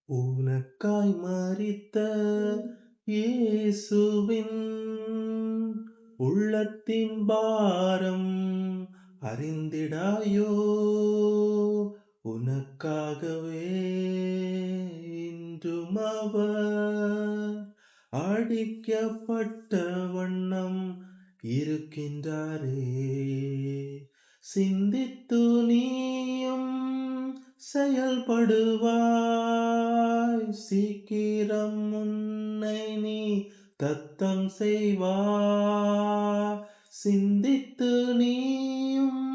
உனக்காய் மரித்த இயேசுவின் உள்ளத்தின் பாரம் அறிந்திடாயோ? உனக்காகவே இன்றும் அவர் அடிக்கப்பட்ட வண்ணம் இருக்கின்றாரே. சிந்தித்து நீயும் செயல்படுவாய், சீக்கிரம் உன்னை நீ தத்தம் செய்வாய். சிந்தித்து நீயும்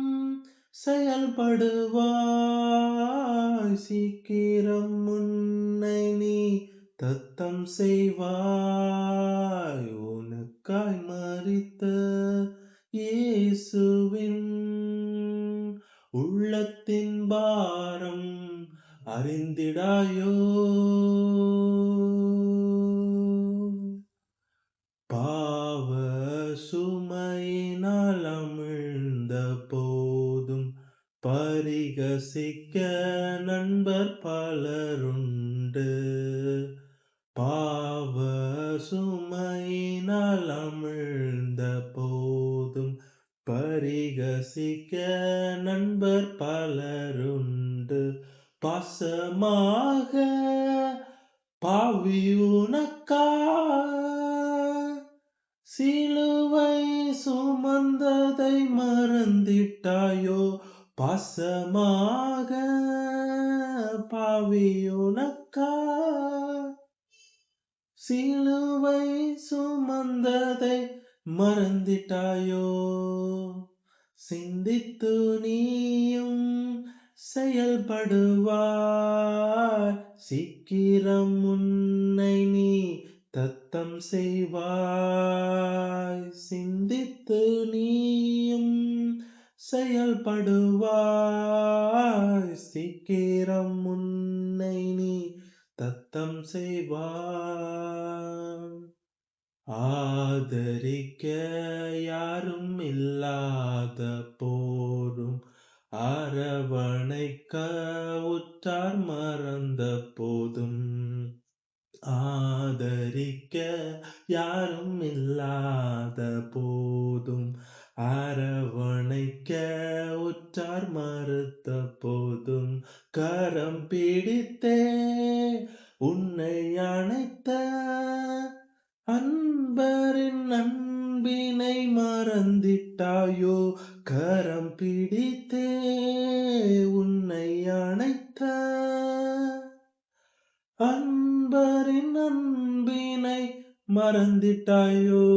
செயல்படுவாய், சீக்கிரம் உன்னை நீ தத்தம் செய்வாய். உனக்காய் மரித்த இயேசுவின் உள்ளத்தின் பாரம் அறிந்திடாயோ? பாவ சுமையினால் அமிழ்ந்த போதும் பரிகசிக்க நண்பர் பலருண்டு. பாவ சுமையினால் அமிழ்ந்த போதும் பரிகசிக்க நண்பர் பலருண்டு. பாசமாக பாவி உனக்காய் சிலுவை சுமந்ததை மறந்திட்டாயோ? பாசமாக பாவி உனக்காய் சிலுவை சுமந்ததை மறந்திட்டாயோ? சிந்தித்து நீயும் செயல்படுவாய், சீக்கிரம் உன்னை நீ தத்தம் செய்வாய். சிந்தித்து நீயும் செயல்படுவாய், சீக்கிரம் உன்னை நீ தத்தம் செய்வாய். ஆதரிக்க யாரும் இல்லாத போதும் அரவணைக்க உற்றார் மறந்த போதும். ஆதரிக்க யாரும் இல்லாத போதும் அரவணைக்க உற்றார் மறுத்த போதும். கரம் பிடித்தே உன்னை அணைத்த அன்பரின் அன்பினை மறந்திட்டாயோ? கரம் பிடித்தே உன்னை அணைத்த அன்பரின் அன்பினை மறந்திட்டாயோ?